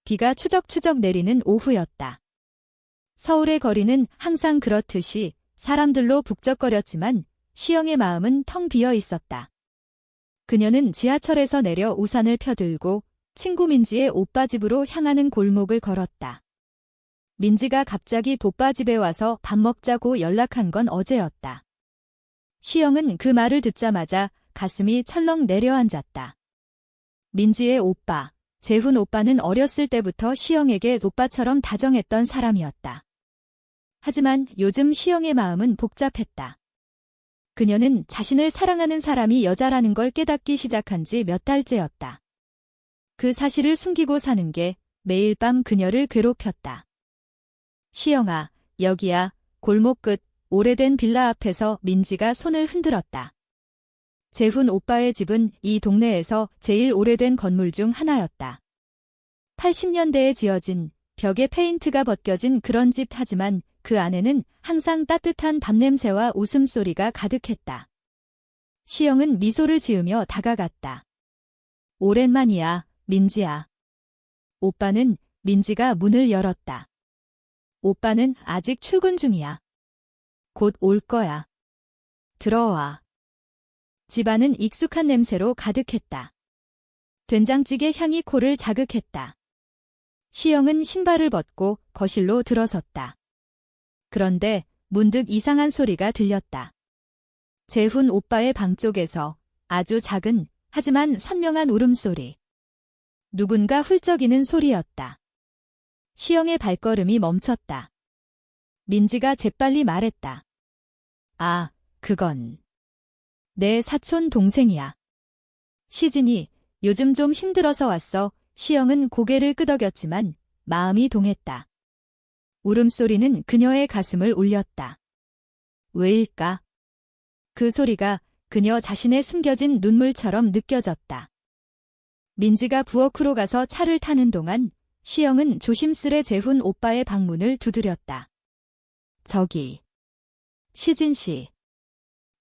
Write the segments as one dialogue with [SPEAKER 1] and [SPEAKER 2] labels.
[SPEAKER 1] 비가 추적추적 내리는 오후였다. 서울의 거리는 항상 그렇듯이 사람들로 북적거렸지만 시영의 마음은 텅 비어 있었다. 그녀는 지하철에서 내려 우산을 펴들고 친구 민지의 오빠 집으로 향하는 골목을 걸었다. 민지가 갑자기 오빠 집에 와서 밥 먹자고 연락한 건 어제였다. 시영은 그 말을 듣자마자 가슴이 철렁 내려앉았다. 민지의 오빠, 재훈 오빠는 어렸을 때부터 시영에게 오빠처럼 다정했던 사람이었다. 하지만 요즘 시영의 마음은 복잡했다. 그녀는 자신을 사랑하는 사람이 여자라는 걸 깨닫기 시작한 지 몇 달째였다. 그 사실을 숨기고 사는 게 매일 밤 그녀를 괴롭혔다. 시영아, 여기야. 골목 끝 오래된 빌라 앞에서 민지가 손을 흔들었다. 재훈 오빠의 집은 이 동네에서 제일 오래된 건물 중 하나였다. 80년대에 지어진 벽에 페인트가 벗겨진 그런 집 하지만 그 안에는 항상 따뜻한 밥냄새와 웃음소리가 가득했다. 시영은 미소를 지으며 다가갔다. 오랜만이야, 민지야. 오빠는 민지가 문을 열었다. 오빠는 아직 출근 중이야. 곧 올 거야. 들어와. 집안은 익숙한 냄새로 가득했다. 된장찌개 향이 코를 자극했다. 시영은 신발을 벗고 거실로 들어섰다. 그런데 문득 이상한 소리가 들렸다. 재훈 오빠의 방 쪽에서 아주 작은 하지만 선명한 울음소리. 누군가 훌쩍이는 소리였다. 시영의 발걸음이 멈췄다. 민지가 재빨리 말했다. 아, 그건 내 사촌 동생이야. 시진이 요즘 좀 힘들어서 왔어. 시영은 고개를 끄덕였지만 마음이 동했다. 울음소리는 그녀의 가슴을 울렸다. 왜일까? 그 소리가 그녀 자신의 숨겨진 눈물처럼 느껴졌다. 민지가 부엌으로 가서 차를 타는 동안 시영은 조심스레 재훈 오빠의 방문을 두드렸다. 저기. 시진 씨.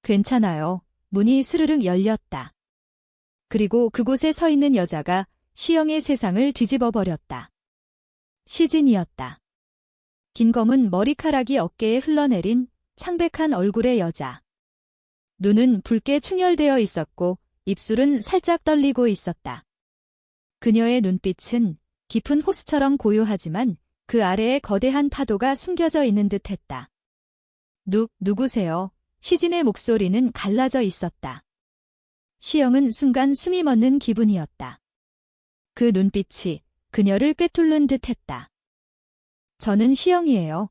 [SPEAKER 1] 괜찮아요. 문이 스르륵 열렸다. 그리고 그곳에 서 있는 여자가 시영의 세상을 뒤집어 버렸다. 시진이었다. 긴 검은 머리카락이 어깨에 흘러내린 창백한 얼굴의 여자. 눈은 붉게 충혈되어 있었고 입술은 살짝 떨리고 있었다. 그녀의 눈빛은 깊은 호수처럼 고요하지만 그 아래에 거대한 파도가 숨겨져 있는 듯했다. 누구세요? 시진의 목소리는 갈라져 있었다. 시영은 순간 숨이 멎는 기분이었다. 그 눈빛이 그녀를 꿰뚫는 듯했다. 저는 시영이에요.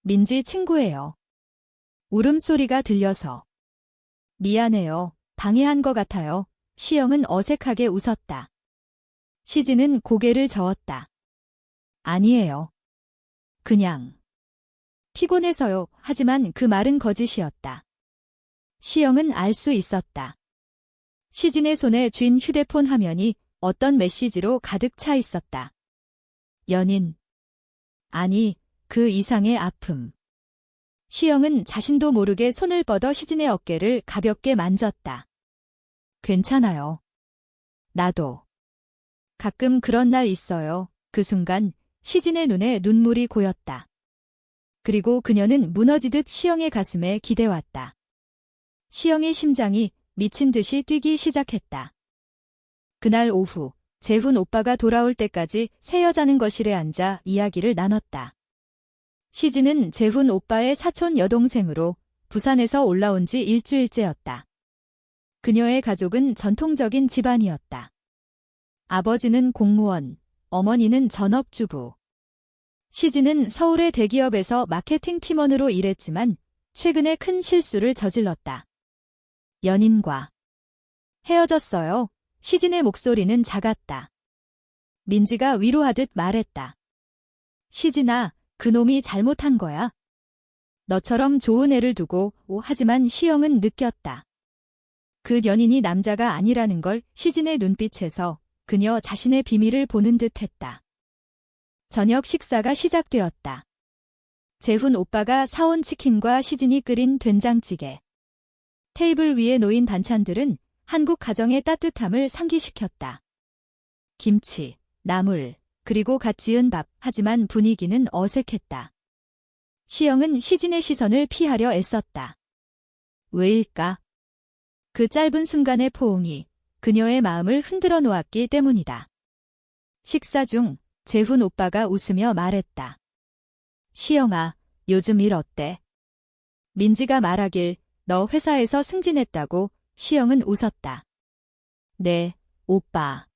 [SPEAKER 1] 민지 친구예요. 울음소리가 들려서. 미안해요. 방해한 것 같아요. 시영은 어색하게 웃었다. 시진은 고개를 저었다. 아니에요. 그냥 피곤해서요. 하지만 그 말은 거짓이었다. 시영은 알 수 있었다. 시진의 손에 쥔 휴대폰 화면이 어떤 메시지로 가득 차 있었다. 연인. 아니, 그 이상의 아픔. 시영은 자신도 모르게 손을 뻗어 시진의 어깨를 가볍게 만졌다. 괜찮아요. 나도. 가끔 그런 날 있어요. 그 순간 시진의 눈에 눈물이 고였다. 그리고 그녀는 무너지듯 시영의 가슴에 기대왔다. 시영의 심장이 미친 듯이 뛰기 시작했다. 그날 오후 재훈 오빠가 돌아올 때까지 새 여자는 거실에 앉아 이야기를 나눴다. 시진은 재훈 오빠의 사촌 여동생으로 부산에서 올라온 지 일주일째였다. 그녀의 가족은 전통적인 집안이었다. 아버지는 공무원, 어머니는 전업주부. 시진은 서울의 대기업에서 마케팅 팀원으로 일했지만 최근에 큰 실수를 저질렀다. 연인과 헤어졌어요. 시진의 목소리는 작았다. 민지가 위로하듯 말했다. 시진아, 그놈이 잘못한 거야. 너처럼 좋은 애를 두고 하지만 시영은 느꼈다. 그 연인이 남자가 아니라는 걸 시진의 눈빛에서 그녀 자신의 비밀을 보는 듯했다. 저녁 식사가 시작되었다. 재훈 오빠가 사온 치킨과 시진이 끓인 된장찌개. 테이블 위에 놓인 반찬들은 한국 가정의 따뜻함을 상기시켰다. 김치, 나물, 그리고 갓 지은 밥, 하지만 분위기는 어색했다. 시영은 시진의 시선을 피하려 애썼다. 왜일까? 그 짧은 순간의 포옹이 그녀의 마음을 흔들어 놓았기 때문이다. 식사 중 재훈 오빠가 웃으며 말했다. 시영아, 요즘 일 어때? 민지가 말하길 너 회사에서 승진했다고. 시영은 웃었다. 네, 오빠.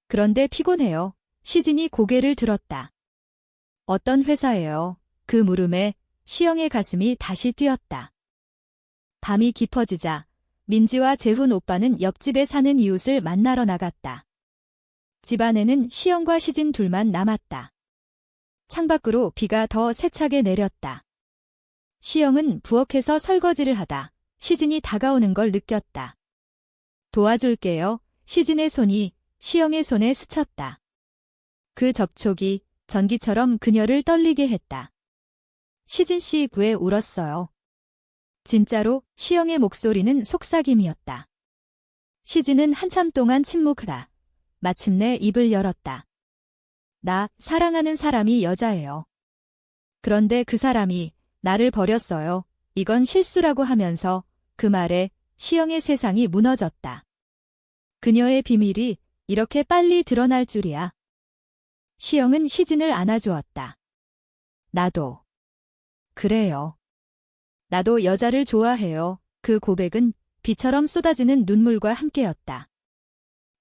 [SPEAKER 1] 그런데 피곤해요. 시진이 고개를 들었다. 어떤 회사예요? 그 물음에 시영의 가슴이 다시 뛰었다. 밤이 깊어지자 민지와 재훈 오빠는 옆집에 사는 이웃을 만나러 나갔다. 집 안에는 시영과 시진 둘만 남았다. 창밖으로 비가 더 세차게 내렸다. 시영은 부엌에서 설거지를 하다 시진이 다가오는 걸 느꼈다. 도와줄게요. 시진의 손이 시영의 손에 스쳤다. 그 접촉이 전기처럼 그녀를 떨리게 했다. 시진 씨 왜 울었어요? 진짜로 시영의 목소리는 속삭임이었다. 시진은 한참 동안 침묵하다 마침내 입을 열었다. 나 사랑하는 사람이 여자예요. 그런데 그 사람이 나를 버렸어요. 이건 실수라고 하면서 그 말에 시영의 세상이 무너졌다. 그녀의 비밀이 이렇게 빨리 드러날 줄이야. 시영은 시진을 안아주었다. 나도. 그래요. 나도 여자를 좋아해요. 그 고백은 비처럼 쏟아지는 눈물과 함께였다.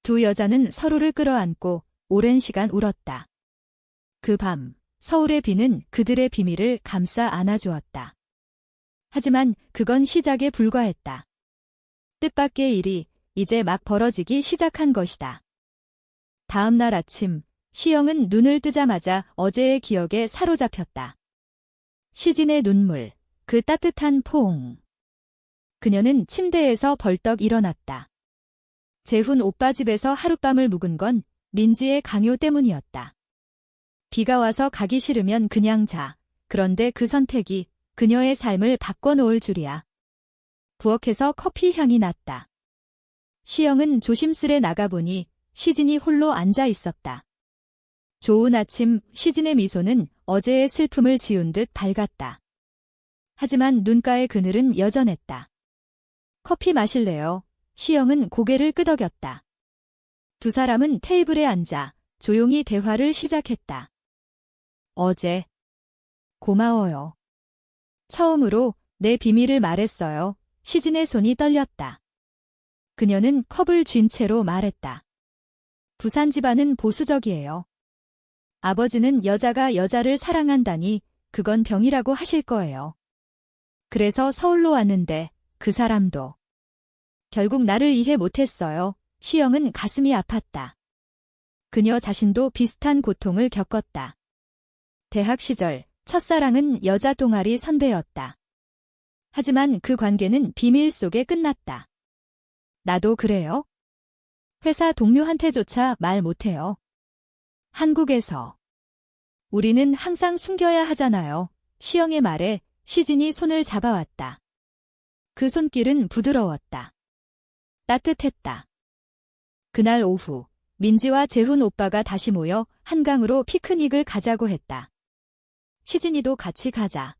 [SPEAKER 1] 두 여자는 서로를 끌어안고 오랜 시간 울었다. 그 밤, 서울의 비는 그들의 비밀을 감싸 안아주었다. 하지만 그건 시작에 불과했다. 뜻밖의 일이 이제 막 벌어지기 시작한 것이다. 다음 날 아침, 시영은 눈을 뜨자마자 어제의 기억에 사로잡혔다. 시진의 눈물, 그 따뜻한 포옹. 그녀는 침대에서 벌떡 일어났다. 재훈 오빠 집에서 하룻밤을 묵은 건 민지의 강요 때문이었다. 비가 와서 가기 싫으면 그냥 자. 그런데 그 선택이 그녀의 삶을 바꿔놓을 줄이야. 부엌에서 커피 향이 났다. 시영은 조심스레 나가보니 시진이 홀로 앉아 있었다. 좋은 아침, 시진의 미소는 어제의 슬픔을 지운 듯 밝았다. 하지만 눈가의 그늘은 여전했다. 커피 마실래요? 시영은 고개를 끄덕였다. 두 사람은 테이블에 앉아 조용히 대화를 시작했다. 어제 고마워요. 처음으로 내 비밀을 말했어요. 시진의 손이 떨렸다. 그녀는 컵을 쥔 채로 말했다. 부산 집안은 보수적이에요. 아버지는 여자가 여자를 사랑한다니 그건 병이라고 하실 거예요. 그래서 서울로 왔는데 그 사람도 결국 나를 이해 못했어요. 시영은 가슴이 아팠다. 그녀 자신도 비슷한 고통을 겪었다. 대학 시절 첫사랑은 여자 동아리 선배였다. 하지만 그 관계는 비밀 속에 끝났다. 나도 그래요. 회사 동료한테조차 말 못해요. 한국에서 우리는 항상 숨겨야 하잖아요. 시영의 말에 시진이 손을 잡아왔다. 그 손길은 부드러웠다. 따뜻했다. 그날 오후 민지와 재훈 오빠가 다시 모여 한강으로 피크닉을 가자고 했다. 시진이도 같이 가자.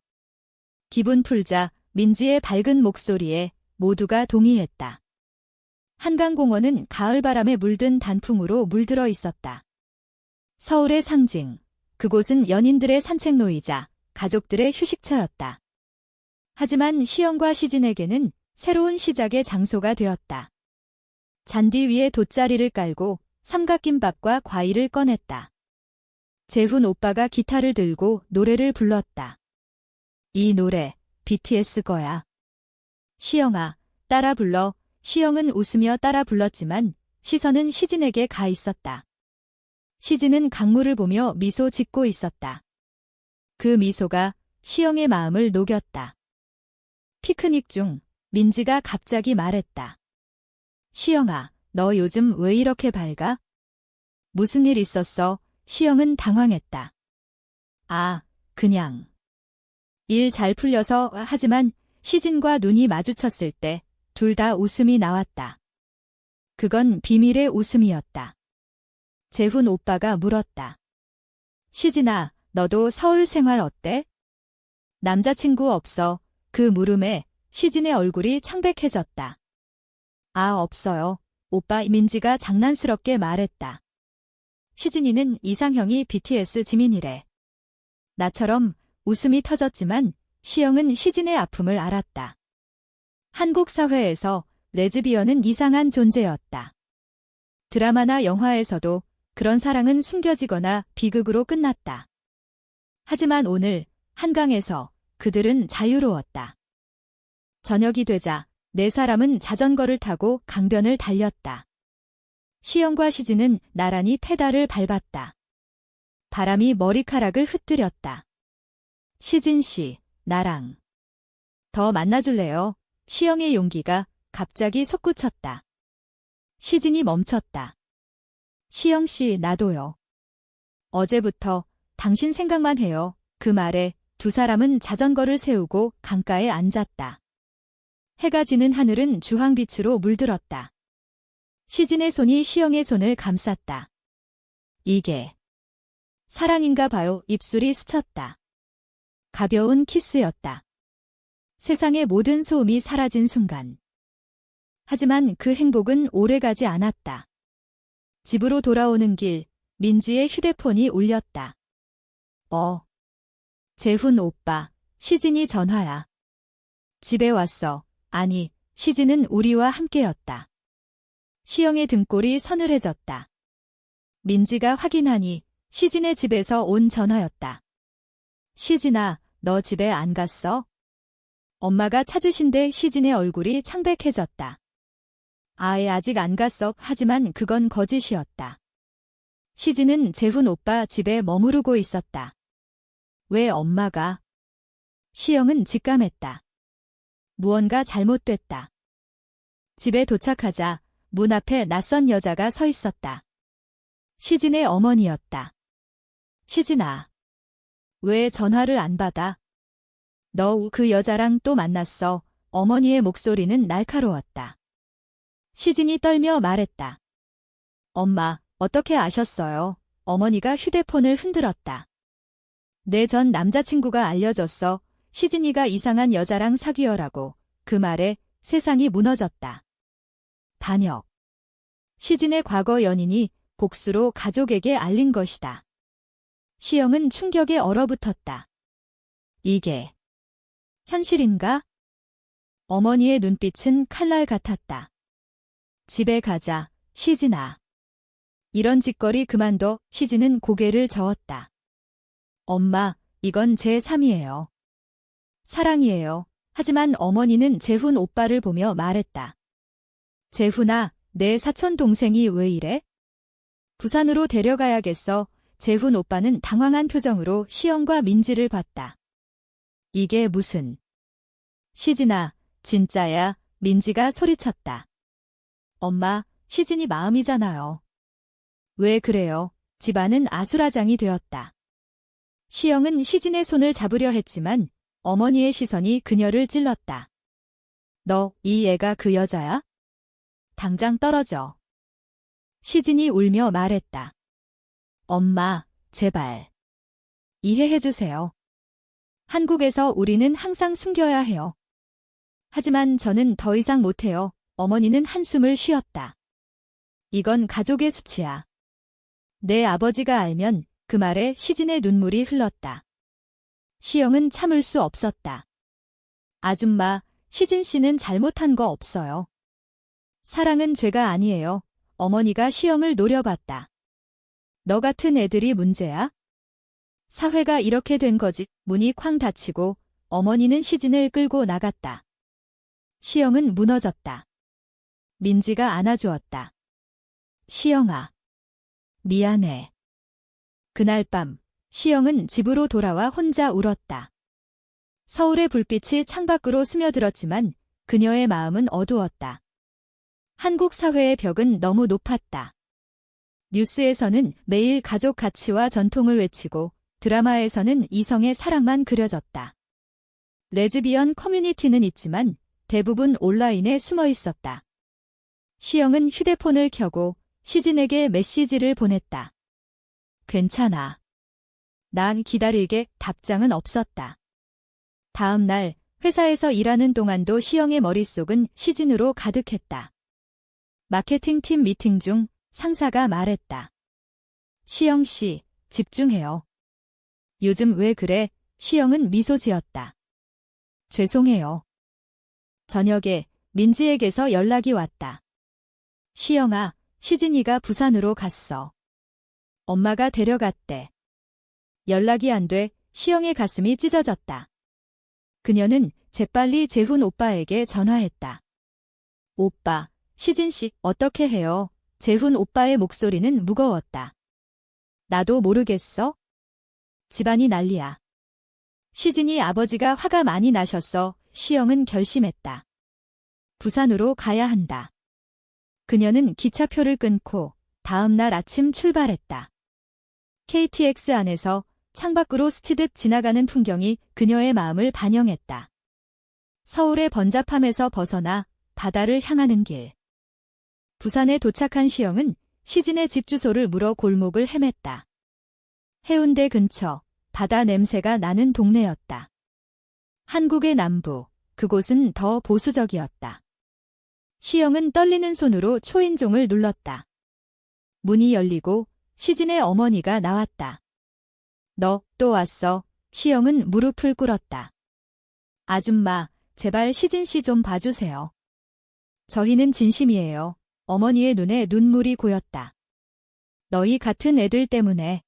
[SPEAKER 1] 기분 풀자. 민지의 밝은 목소리에 모두가 동의했다. 한강공원은 가을바람에 물든 단풍으로 물들어 있었다. 서울의 상징. 그곳은 연인들의 산책로이자 가족들의 휴식처였다. 하지만 시영과 시진에게는 새로운 시작의 장소가 되었다. 잔디 위에 돗자리를 깔고 삼각김밥과 과일을 꺼냈다. 재훈 오빠가 기타를 들고 노래를 불렀다. 이 노래 BTS 거야. 시영아, 따라 불러. 시영은 웃으며 따라 불렀지만 시선은 시진에게 가 있었다. 시진은 강물을 보며 미소 짓고 있었다. 그 미소가 시영의 마음을 녹였다. 피크닉 중 민지가 갑자기 말했다. 시영아, 너 요즘 왜 이렇게 밝아? 무슨 일 있었어? 시영은 당황했다. 아, 그냥. 일 잘 풀려서. 하지만 시진과 눈이 마주쳤을 때 둘 다 웃음이 나왔다. 그건 비밀의 웃음이었다. 재훈 오빠가 물었다. 시진아, 너도 서울 생활 어때? 남자친구 없어. 그 물음에 시진의 얼굴이 창백해졌다. 아, 없어요. 오빠 민지가 장난스럽게 말했다. 시진이는 이상형이 BTS 지민이래. 나처럼 웃음이 터졌지만 시영은 시진의 아픔을 알았다. 한국 사회에서 레즈비언은 이상한 존재였다. 드라마나 영화에서도 그런 사랑은 숨겨지거나 비극으로 끝났다. 하지만 오늘 한강에서 그들은 자유로웠다. 저녁이 되자 네 사람은 자전거를 타고 강변을 달렸다. 시영과 시진은 나란히 페달을 밟았다. 바람이 머리카락을 흩뜨렸다. 시진 씨, 나랑 더 만나줄래요? 시영의 용기가 갑자기 솟구쳤다. 시진이 멈췄다. 시영 씨, 나도요. 어제부터 당신 생각만 해요. 그 말에 두 사람은 자전거를 세우고 강가에 앉았다. 해가 지는 하늘은 주황빛으로 물들었다. 시진의 손이 시영의 손을 감쌌다. 이게 사랑인가 봐요. 입술이 스쳤다. 가벼운 키스였다. 세상의 모든 소음이 사라진 순간. 하지만 그 행복은 오래가지 않았다. 집으로 돌아오는 길, 민지의 휴대폰이 울렸다. 재훈 오빠, 시진이 전화야. 집에 왔어. 아니, 시진은 우리와 함께였다. 시영의 등골이 서늘해졌다. 민지가 확인하니 시진의 집에서 온 전화였다. 시진아, 너 집에 안 갔어? 엄마가 찾으신데. 시진의 얼굴이 창백해졌다. 아직 안 갔어. 하지만 그건 거짓이었다. 시진은 재훈 오빠 집에 머무르고 있었다. 왜 엄마가? 시영은 직감했다. 무언가 잘못됐다. 집에 도착하자 문 앞에 낯선 여자가 서 있었다. 시진의 어머니였다. 시진아, 왜 전화를 안 받아? 너 그 여자랑 또 만났어. 어머니의 목소리는 날카로웠다. 시진이 떨며 말했다. 엄마, 어떻게 아셨어요? 어머니가 휴대폰을 흔들었다. 내 전 남자친구가 알려줬어. 시진이가 이상한 여자랑 사귀어라고. 그 말에 세상이 무너졌다. 반역. 시진의 과거 연인이 복수로 가족에게 알린 것이다. 시영은 충격에 얼어붙었다. 이게 현실인가? 어머니의 눈빛은 칼날 같았다. 집에 가자, 시진아. 이런 짓거리 그만둬. 시진은 고개를 저었다. 엄마, 이건 제 3이에요. 사랑이에요. 하지만 어머니는 재훈 오빠를 보며 말했다. 재훈아, 내 사촌 동생이 왜 이래? 부산으로 데려가야겠어. 재훈 오빠는 당황한 표정으로 시영과 민지를 봤다. 이게 무슨? 시진아, 진짜야. 민지가 소리쳤다. 엄마, 시진이 마음이잖아요. 왜 그래요? 집안은 아수라장이 되었다. 시영은 시진의 손을 잡으려 했지만 어머니의 시선이 그녀를 찔렀다. 너, 이 애가 그 여자야? 당장 떨어져. 시진이 울며 말했다. 엄마, 제발. 이해해주세요. 한국에서 우리는 항상 숨겨야 해요. 하지만 저는 더 이상 못해요. 어머니는 한숨을 쉬었다. 이건 가족의 수치야. 내 아버지가 알면. 그 말에 시진의 눈물이 흘렀다. 시영은 참을 수 없었다. 아줌마, 시진 씨는 잘못한 거 없어요. 사랑은 죄가 아니에요. 어머니가 시영을 노려봤다. 너 같은 애들이 문제야? 사회가 이렇게 된 거지. 문이 쾅 닫히고 어머니는 시진을 끌고 나갔다. 시영은 무너졌다. 민지가 안아주었다. 시영아, 미안해. 그날 밤, 시영은 집으로 돌아와 혼자 울었다. 서울의 불빛이 창밖으로 스며들었지만 그녀의 마음은 어두웠다. 한국 사회의 벽은 너무 높았다. 뉴스에서는 매일 가족 가치와 전통을 외치고 드라마에서는 이성의 사랑만 그려졌다. 레즈비언 커뮤니티는 있지만 대부분 온라인에 숨어 있었다. 시영은 휴대폰을 켜고 시진에게 메시지를 보냈다. 괜찮아. 난 기다리게 답장은 없었다. 다음 날 회사에서 일하는 동안도 시영의 머릿속은 시진으로 가득했다. 마케팅팀 미팅 중 상사가 말했다. 시영 씨, 집중해요. 요즘 왜 그래? 시영은 미소 지었다. 죄송해요. 저녁에 민지에게서 연락이 왔다. 시영아, 시진이가 부산으로 갔어. 엄마가 데려갔대. 연락이 안 돼 시영의 가슴이 찢어졌다. 그녀는 재빨리 재훈 오빠에게 전화했다. 오빠, 시진 씨 어떻게 해요? 재훈 오빠의 목소리는 무거웠다. 나도 모르겠어? 집안이 난리야. 시진이 아버지가 화가 많이 나셨어. 시영은 결심했다. 부산으로 가야 한다. 그녀는 기차표를 끊고 다음 날 아침 출발했다. KTX 안에서 창밖으로 스치듯 지나가는 풍경이 그녀의 마음을 반영했다. 서울의 번잡함에서 벗어나 바다를 향하는 길. 부산에 도착한 시영은 시진의 집 주소를 물어 골목을 헤맸다. 해운대 근처 바다 냄새가 나는 동네였다. 한국의 남부, 그곳은 더 보수적이었다. 시영은 떨리는 손으로 초인종을 눌렀다. 문이 열리고 시진의 어머니가 나왔다. 너 또 왔어? 시영은 무릎을 꿇었다. 아줌마, 제발 시진 씨 좀 봐주세요. 저희는 진심이에요. 어머니의 눈에 눈물이 고였다. 너희 같은 애들 때문에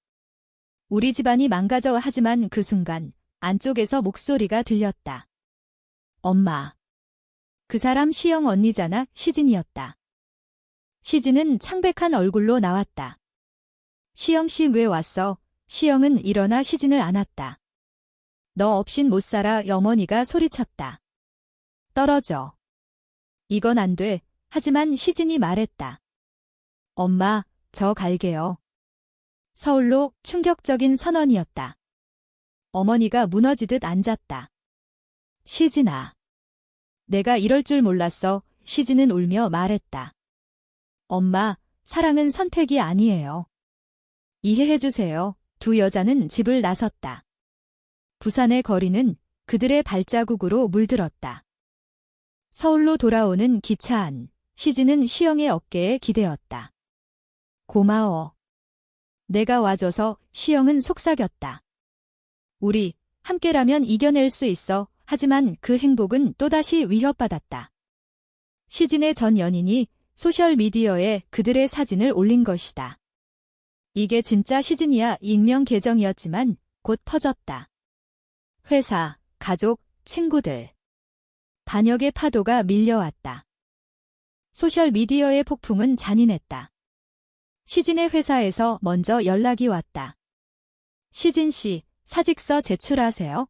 [SPEAKER 1] 우리 집안이 망가져. 하지만 그 순간 안쪽에서 목소리가 들렸다. 엄마. 그 사람 시영 언니잖아. 시진이었다. 시진은 창백한 얼굴로 나왔다. 시영 씨 왜 왔어? 시영은 일어나 시진을 안았다. 너 없인 못 살아. 어머니가 소리쳤다. 떨어져. 이건 안 돼. 하지만 시진이 말했다. 엄마, 저 갈게요. 서울로 충격적인 선언이었다. 어머니가 무너지듯 앉았다. 시진아. 내가 이럴 줄 몰랐어. 시진은 울며 말했다. 엄마, 사랑은 선택이 아니에요. 이해해주세요. 두 여자는 집을 나섰다. 부산의 거리는 그들의 발자국으로 물들었다. 서울로 돌아오는 기차 안, 시진은 시영의 어깨에 기대었다. 고마워. 내가 와줘서. 시영은 속삭였다. 우리 함께라면 이겨낼 수 있어. 하지만 그 행복은 또다시 위협받았다. 시진의 전 연인이 소셜미디어에 그들의 사진을 올린 것이다. 이게 진짜 시진이야. 익명 계정이었지만 곧 퍼졌다. 회사, 가족, 친구들. 반역의 파도가 밀려왔다. 소셜미디어의 폭풍은 잔인했다. 시진의 회사에서 먼저 연락이 왔다. 시진 씨, 사직서 제출하세요.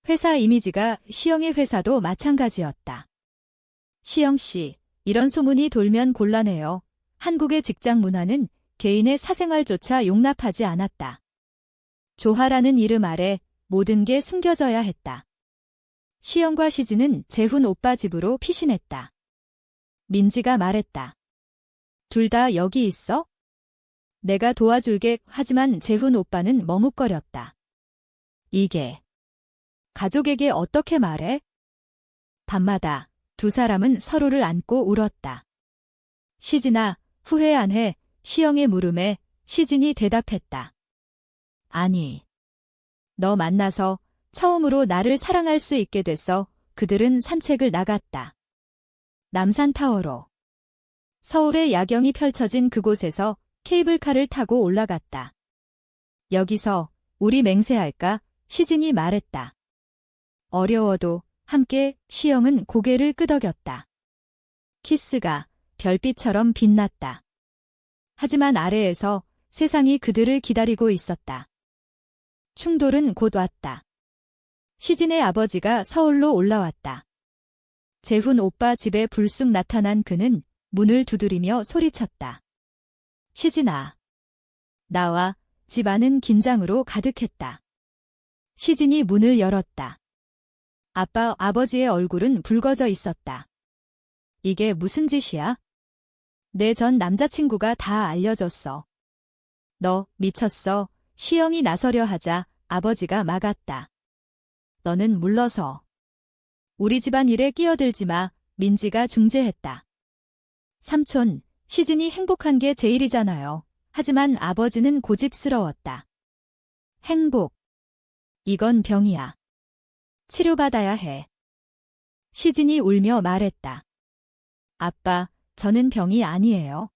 [SPEAKER 1] 회사 이미지가 시영의 회사도 마찬가지였다. 시영 씨, 이런 소문이 돌면 곤란해요. 한국의 직장 문화는 개인의 사생활조차 용납하지 않았다. 조화라는 이름 아래 모든 게 숨겨져야 했다. 시영과 시진은 재훈 오빠 집으로 피신했다. 민지가 말했다. 둘 다 여기 있어? 내가 도와줄게. 하지만 재훈 오빠는 머뭇거렸다. 이게 가족에게 어떻게 말해? 밤마다 두 사람은 서로를 안고 울었다. 시진아, 후회 안 해? 시영의 물음에 시진이 대답했다. 아니. 너 만나서 처음으로 나를 사랑할 수 있게 됐어. 그들은 산책을 나갔다. 남산타워로. 서울의 야경이 펼쳐진 그곳에서 케이블카를 타고 올라갔다. 여기서 우리 맹세할까? 시진이 말했다. 어려워도 함께. 시영은 고개를 끄덕였다. 키스가 별빛처럼 빛났다. 하지만 아래에서 세상이 그들을 기다리고 있었다. 충돌은 곧 왔다. 시진의 아버지가 서울로 올라왔다. 재훈 오빠 집에 불쑥 나타난 그는 문을 두드리며 소리쳤다. 시진아. 나와. 집 안은 긴장으로 가득했다. 시진이 문을 열었다. 아버지의 얼굴은 붉어져 있었다. 이게 무슨 짓이야? 내 전 남자친구가 다 알려줬어. 너 미쳤어. 시영이 나서려 하자 아버지가 막았다. 너는 물러서. 우리 집안 일에 끼어들지 마. 민지가 중재했다. 삼촌, 시진이 행복한 게 제일이잖아요. 하지만 아버지는 고집스러웠다. 행복. 이건 병이야. 치료받아야 해. 시진이 울며 말했다. 아빠, 저는 병이 아니에요.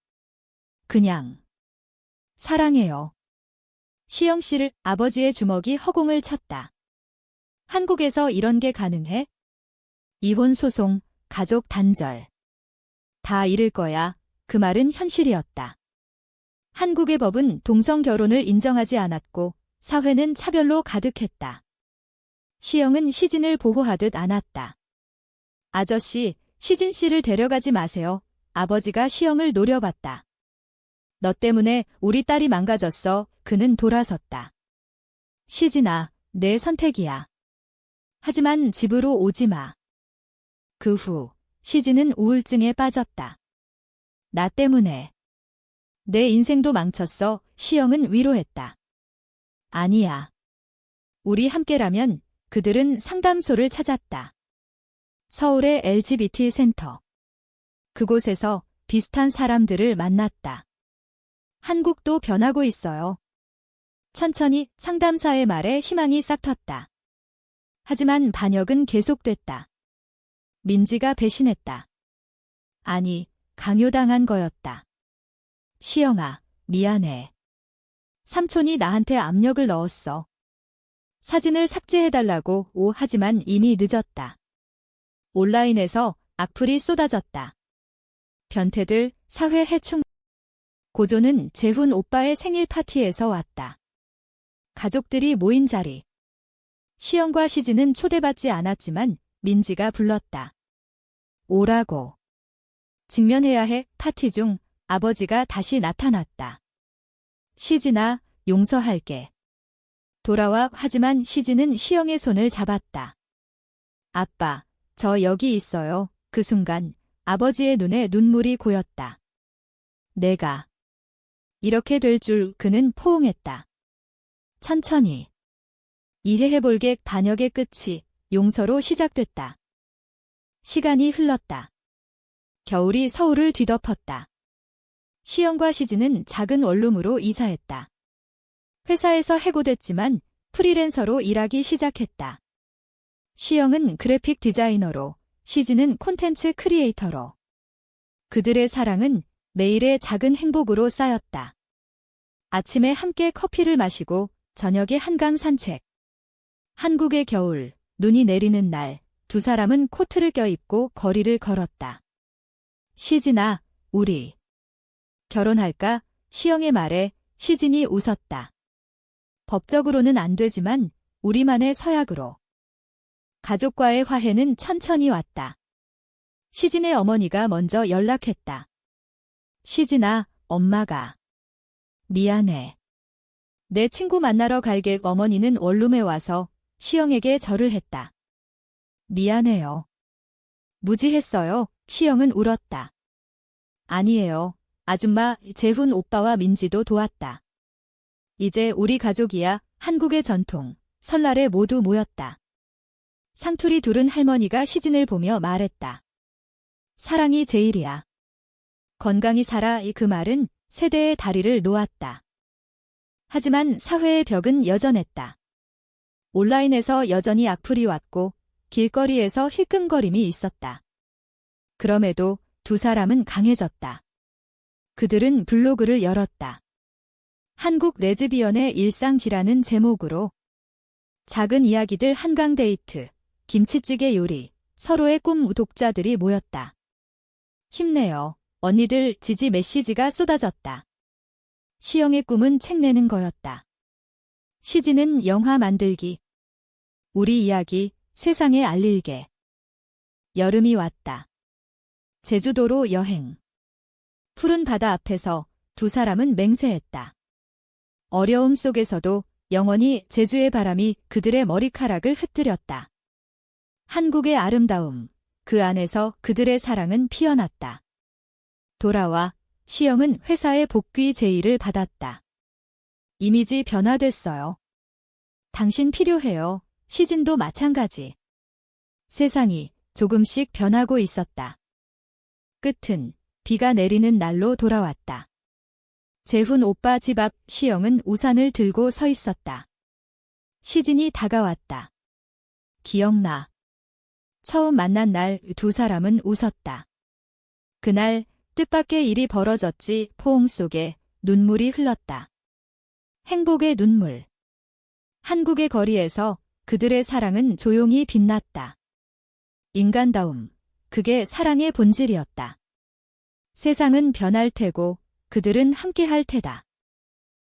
[SPEAKER 1] 그냥 사랑해요. 시영 씨를 아버지의 주먹이 허공을 쳤다. 한국에서 이런 게 가능해? 이혼 소송, 가족 단절. 다 잃을 거야. 그 말은 현실이었다. 한국의 법은 동성 결혼을 인정하지 않았고 사회는 차별로 가득했다. 시영은 시진을 보호하듯 안았다. 아저씨, 시진 씨를 데려가지 마세요. 아버지가 시영을 노려봤다. 너 때문에 우리 딸이 망가졌어. 그는 돌아섰다. 시진아, 내 선택이야. 하지만 집으로 오지 마. 그 후 시진은 우울증에 빠졌다. 나 때문에. 내 인생도 망쳤어. 시영은 위로했다. 아니야. 우리 함께라면. 그들은 상담소를 찾았다. 서울의 LGBT 센터. 그곳에서 비슷한 사람들을 만났다. 한국도 변하고 있어요. 천천히 상담사의 말에 희망이 싹 텄다. 하지만 반역은 계속됐다. 민지가 배신했다. 아니, 강요당한 거였다. 시영아, 미안해. 삼촌이 나한테 압력을 넣었어. 사진을 삭제해달라고 하지만 이미 늦었다. 온라인에서 악플이 쏟아졌다. 변태들, 사회 해충. 고조는 재훈 오빠의 생일 파티에서 왔다. 가족들이 모인 자리. 시영과 시진은 초대받지 않았지만 민지가 불렀다. 오라고. 직면해야 해. 파티 중 아버지가 다시 나타났다. 시진아, 용서할게. 돌아와. 하지만 시진은 시영의 손을 잡았다. 아빠, 저 여기 있어요. 그 순간 아버지의 눈에 눈물이 고였다. 내가 이렇게 될 줄. 그는 포옹했다. 천천히. 이해해볼게. 반역의 끝이 용서로 시작됐다. 시간이 흘렀다. 겨울이 서울을 뒤덮었다. 시영과 시진은 작은 원룸으로 이사했다. 회사에서 해고됐지만 프리랜서로 일하기 시작했다. 시영은 그래픽 디자이너로, 시진은 콘텐츠 크리에이터로. 그들의 사랑은 매일의 작은 행복으로 쌓였다. 아침에 함께 커피를 마시고 저녁에 한강 산책. 한국의 겨울, 눈이 내리는 날, 두 사람은 코트를 껴입고 거리를 걸었다. 시진아, 우리 결혼할까? 시영의 말에 시진이 웃었다. 법적으로는 안 되지만 우리만의 서약으로. 가족과의 화해는 천천히 왔다. 시진의 어머니가 먼저 연락했다. 시진아, 엄마가. 미안해. 내 친구 만나러 갈게. 어머니는 원룸에 와서 시영에게 절을 했다. 미안해요. 무지했어요. 시영은 울었다. 아니에요. 아줌마, 재훈 오빠와 민지도 도왔다. 이제 우리 가족이야. 한국의 전통. 설날에 모두 모였다. 상투리 두른 할머니가 시진을 보며 말했다. 사랑이 제일이야. 건강히 살아. 그 말은 세대의 다리를 놓았다. 하지만 사회의 벽은 여전했다. 온라인에서 여전히 악플이 왔고 길거리에서 힐끔거림이 있었다. 그럼에도 두 사람은 강해졌다. 그들은 블로그를 열었다. 한국 레즈비언의 일상지라는 제목으로 작은 이야기들 한강 데이트, 김치찌개 요리, 서로의 꿈 독자들이 모였다. 힘내요. 언니들 지지 메시지가 쏟아졌다. 시영의 꿈은 책 내는 거였다. 시진은 영화 만들기. 우리 이야기 세상에 알릴게. 여름이 왔다. 제주도로 여행. 푸른 바다 앞에서 두 사람은 맹세했다. 어려움 속에서도 영원히 제주의 바람이 그들의 머리카락을 흩뜨렸다. 한국의 아름다움, 그 안에서 그들의 사랑은 피어났다. 돌아와 시영은 회사의 복귀 제의를 받았다. 이미지 변화됐어요. 당신 필요해요. 시진도 마찬가지. 세상이 조금씩 변하고 있었다. 끝은 비가 내리는 날로 돌아왔다. 재훈 오빠 집 앞 시영은 우산을 들고 서 있었다. 시진이 다가왔다. 기억나. 처음 만난 날 두 사람은 웃었다. 그날 뜻밖의 일이 벌어졌지. 포옹 속에 눈물이 흘렀다. 행복의 눈물. 한국의 거리에서 그들의 사랑은 조용히 빛났다. 인간다움. 그게 사랑의 본질이었다. 세상은 변할 테고 그들은 함께할 테다.